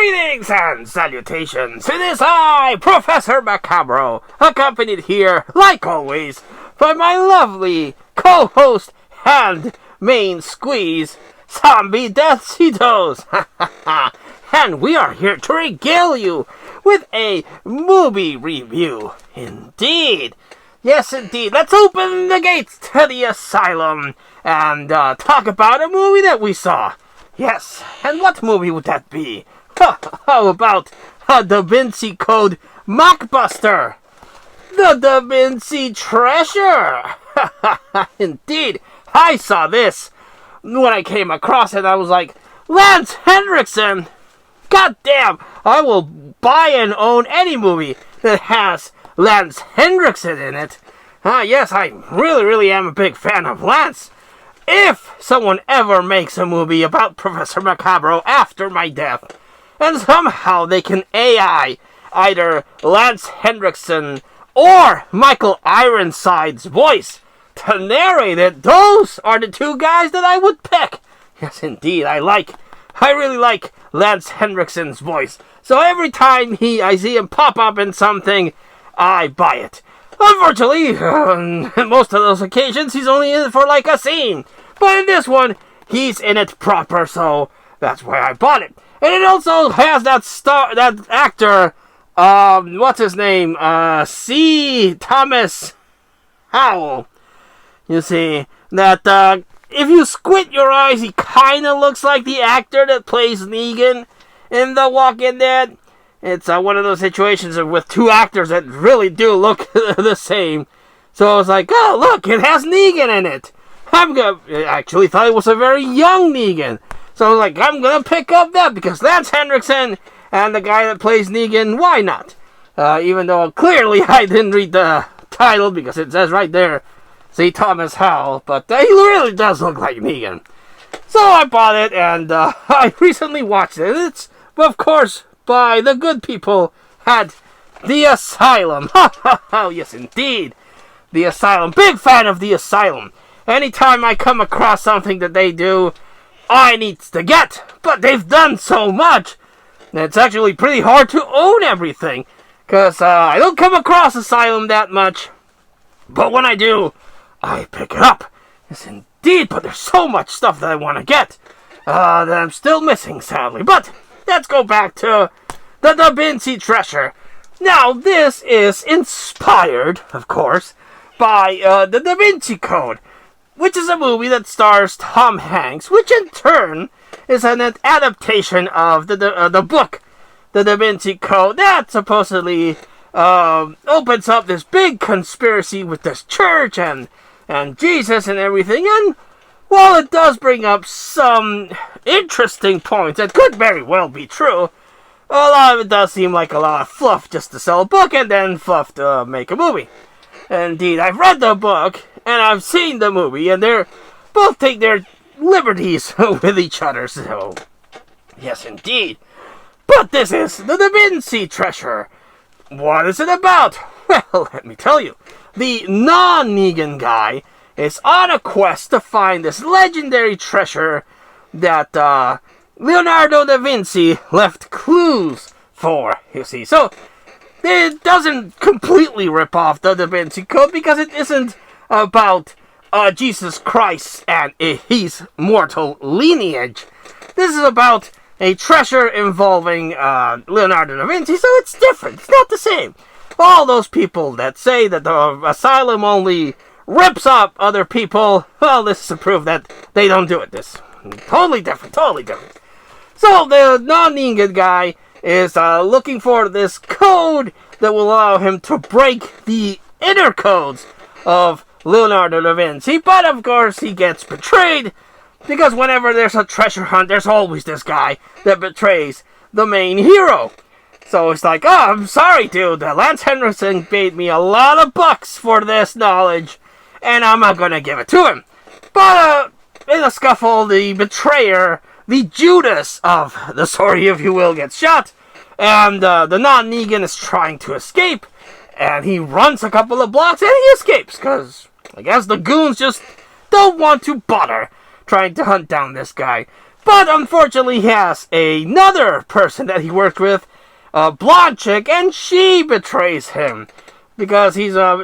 Greetings and salutations. It is I, Professor Macabro, accompanied here, like always, by my lovely co-host and main squeeze, Zombie Deathcitos. And we are here to regale you with a movie review. Indeed. Yes, indeed. Let's open the gates to the asylum and talk about a movie that we saw. Yes, and what movie would that be? How about a DaVinci Code mockbuster? The DaVinci Treasure! Indeed, I saw this when I came across it. I was like, Lance Henriksen! God damn, I will buy and own any movie that has Lance Henriksen in it. Yes, I really am a big fan of Lance. If someone ever makes a movie about Professor Macabro after my death, and somehow they can AI either Lance Henriksen or Michael Ironside's voice to narrate it, those are the two guys that I would pick. Yes, indeed, I really like Lance Henriksen's voice. So every time I see him pop up in something, I buy it. Unfortunately, on most of those occasions, he's only in it for like a scene. But in this one, he's in it proper, so that's why I bought it. And it also has that actor, what's his name? C. Thomas Howell. You see, that, if you squint your eyes, he kind of looks like the actor that plays Negan in The Walking Dead. It's one of those situations with two actors that really do look the same. So I was like, oh, look, it has Negan in it. I actually thought it was a very young Negan. So I was like, I'm going to pick up that because Lance Henriksen and the guy that plays Negan, why not? Even though clearly I didn't read the title because it says right there, C. Thomas Howell, but he really does look like Negan. So I bought it and I recently watched it. It's, of course, by the good people at The Asylum. Oh, yes, indeed. The Asylum. Big fan of The Asylum. Anytime I come across something that they do, I need to get. But they've done so much that it's actually pretty hard to own everything. Because I don't come across Asylum that much. But when I do, I pick it up. Yes, indeed. But there's so much stuff that I want to get that I'm still missing, sadly. But let's go back to the DaVinci Treasure. Now, this is inspired, of course, by the DaVinci Code, which is a movie that stars Tom Hanks, which in turn is an adaptation of the book, The DaVinci Code, that supposedly opens up this big conspiracy with this church and Jesus and everything. And while it does bring up some interesting points that could very well be true, a lot of it does seem like a lot of fluff just to sell a book and then fluff to make a movie. Indeed, I've read the book and I've seen the movie, and they're both take their liberties with each other, so yes, indeed. But this is the DaVinci Treasure. What is it about? Well, let me tell you. The non-Negan guy is on a quest to find this legendary treasure that Leonardo da Vinci left clues for, you see. So, it doesn't completely rip off the Da Vinci Code because it isn't about Jesus Christ and his mortal lineage. This is about a treasure involving Leonardo da Vinci, so it's different. It's not the same. All those people that say that the asylum only rips up other people, well, this is to prove that they don't do it. This totally different, totally different. So the non-Negan guy is looking for this code that will allow him to break the inner codes of Leonardo da Vinci, but of course he gets betrayed, because whenever there's a treasure hunt, there's always this guy that betrays the main hero. So it's like, oh, I'm sorry, dude, Lance Henriksen paid me a lot of bucks for this knowledge, and I'm not gonna give it to him. But in a scuffle, the betrayer, the Judas of the story, if you will, gets shot, and the non-Negan is trying to escape, and he runs a couple of blocks, and he escapes, because I guess the goons just don't want to bother trying to hunt down this guy. But unfortunately, he has another person that he worked with, a blonde chick, and she betrays him because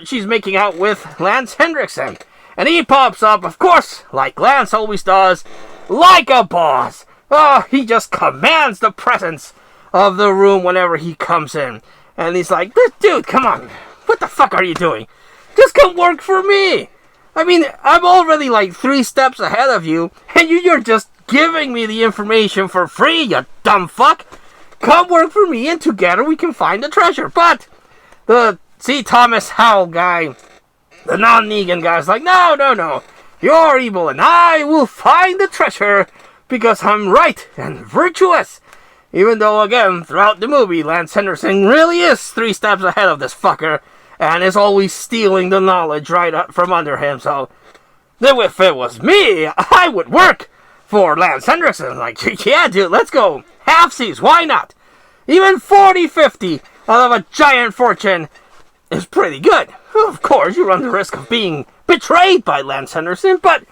she's making out with Lance Henriksen. And he pops up, of course, like Lance always does, like a boss. Oh, he just commands the presence of the room whenever he comes in. And he's like, dude, come on. What the fuck are you doing? Just come work for me. I mean, I'm already like 3 steps ahead of you, and you're just giving me the information for free, you dumb fuck. Come work for me, and together we can find the treasure. But the C. Thomas Howell guy, the non-Negan guy's like, no. You're evil, and I will find the treasure because I'm right and virtuous. Even though, again, throughout the movie, Lance Henriksen really is 3 steps ahead of this fucker and is always stealing the knowledge right up from under him. So, if it was me, I would work for Lance Henriksen. Like, yeah, dude, let's go. Halfsies, why not? Even 40-50 out of a giant fortune is pretty good. Of course, you run the risk of being betrayed by Lance Henriksen, but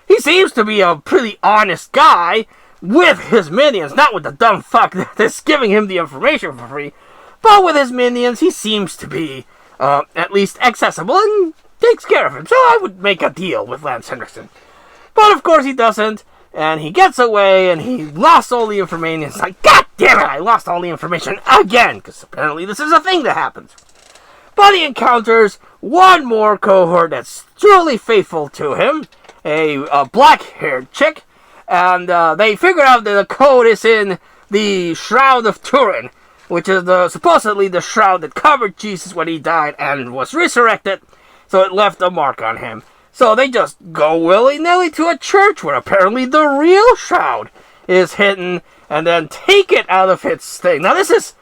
he seems to be a pretty honest guy with his minions, not with the dumb fuck that's giving him the information for free, but with his minions, he seems to be at least accessible and takes care of him. So I would make a deal with Lance Henriksen. But of course he doesn't, and he gets away, and he lost all the information. It's like, God damn it, I lost all the information again, because apparently this is a thing that happens. But he encounters one more cohort that's truly faithful to him, a black-haired chick, and they figure out that the code is in the Shroud of Turin, which is supposedly the shroud that covered Jesus when he died and was resurrected, so it left a mark on him. So they just go willy-nilly to a church where apparently the real shroud is hidden, and then take it out of its thing. Now this is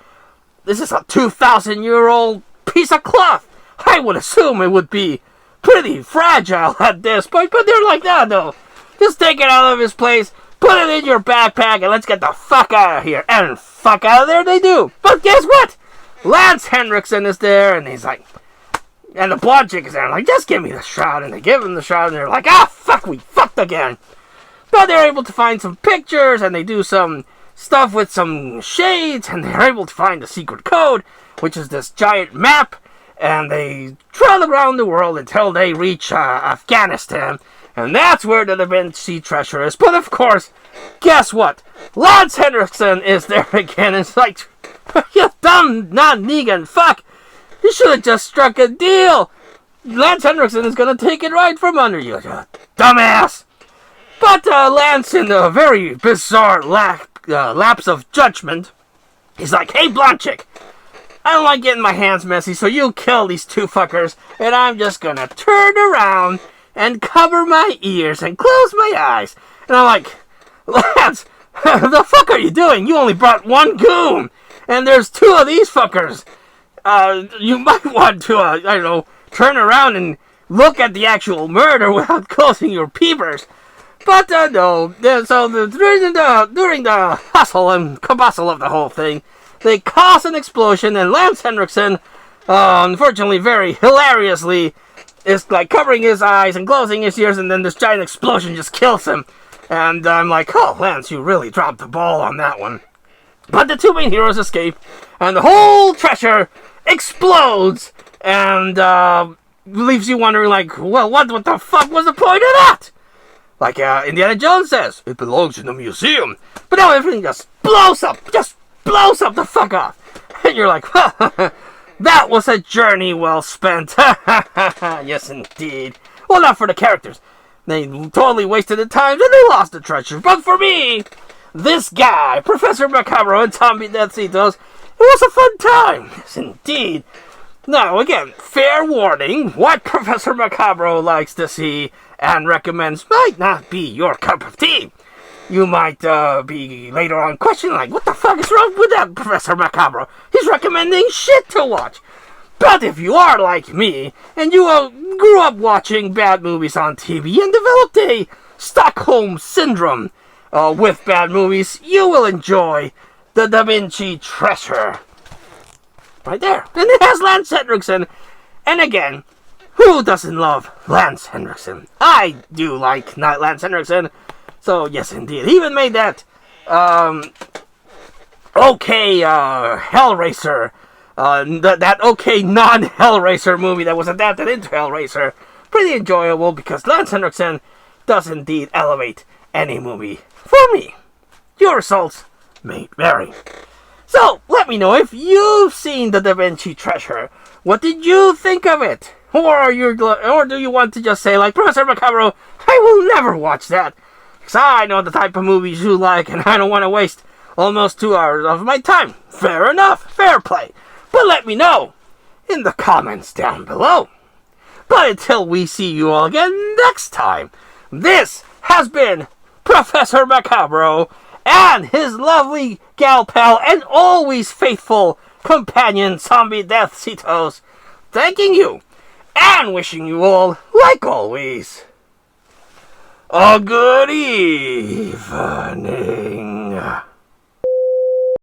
a 2,000-year-old piece of cloth. I would assume it would be pretty fragile at this point, but they're like, no. Just take it out of his place, put it in your backpack, and let's get the fuck out of here. And fuck out of there they do. But guess what? Lance Henriksen is there, and he's like, and the blonde chick is there, like, just give me the shroud. And they give him the shroud, and they're like, fuck, we fucked again. But they're able to find some pictures, and they do some stuff with some shades, and they're able to find the secret code, which is this giant map, and they travel around the world until they reach Afghanistan. And that's where the DaVinci treasure is. But of course, guess what? Lance Henriksen is there again. It's like, you dumb non-Negan fuck. You should have just struck a deal. Lance Henriksen is going to take it right from under you, you dumbass. But Lance, in a very bizarre lapse of judgment, he's like, hey, blonde chick, I don't like getting my hands messy, so you kill these 2 fuckers, and I'm just going to turn around and cover my ears and close my eyes. And I'm like, Lance, the fuck are you doing? You only brought 1 goon, and there's 2 of these fuckers. You might want to, turn around and look at the actual murder without closing your peepers. But no, so during the hustle and cabustle of the whole thing, they cause an explosion, and Lance Henriksen, unfortunately, very hilariously, is like covering his eyes and closing his ears, and then this giant explosion just kills him. And I'm like, oh, Lance, you really dropped the ball on that one. But the 2 main heroes escape, and the whole treasure explodes, and leaves you wondering, like, well, what the fuck was the point of that? Like Indiana Jones says, it belongs in a museum. But now everything just blows up the fuck off. And you're like, that was a journey well spent. Yes, indeed. Well, not for the characters. They totally wasted the time and they lost the treasure. But for me, this guy, Professor Macabro and Tommy Deathcitos, it was a fun time. Yes, indeed. Now, again, fair warning, what Professor Macabro likes to see and recommends might not be your cup of tea. You might be later on questioning, like, what the fuck is wrong with that Professor Macabro? He's recommending shit to watch. But if you are like me, and you grew up watching bad movies on TV and developed a Stockholm Syndrome with bad movies, you will enjoy the DaVinci treasure. Right there. And it has Lance Henriksen. And again, who doesn't love Lance Henriksen? I do like Lance Henriksen. So, yes, indeed. He even made that, Hellraiser, that non-Hellraiser movie that was adapted into Hellraiser. Pretty enjoyable because Lance Henriksen does indeed elevate any movie for me. Your results may vary. So, let me know if you've seen the DaVinci Treasure. What did you think of it? Or do you want to just say, like Professor Macabro, I will never watch that. Because I know the type of movies you like, and I don't want to waste almost 2 hours of my time. Fair enough, fair play. But let me know in the comments down below. But until we see you all again next time, this has been Professor Macabro and his lovely gal pal and always faithful companion Zombie Death Cetos, thanking you and wishing you all, like always, a good evening.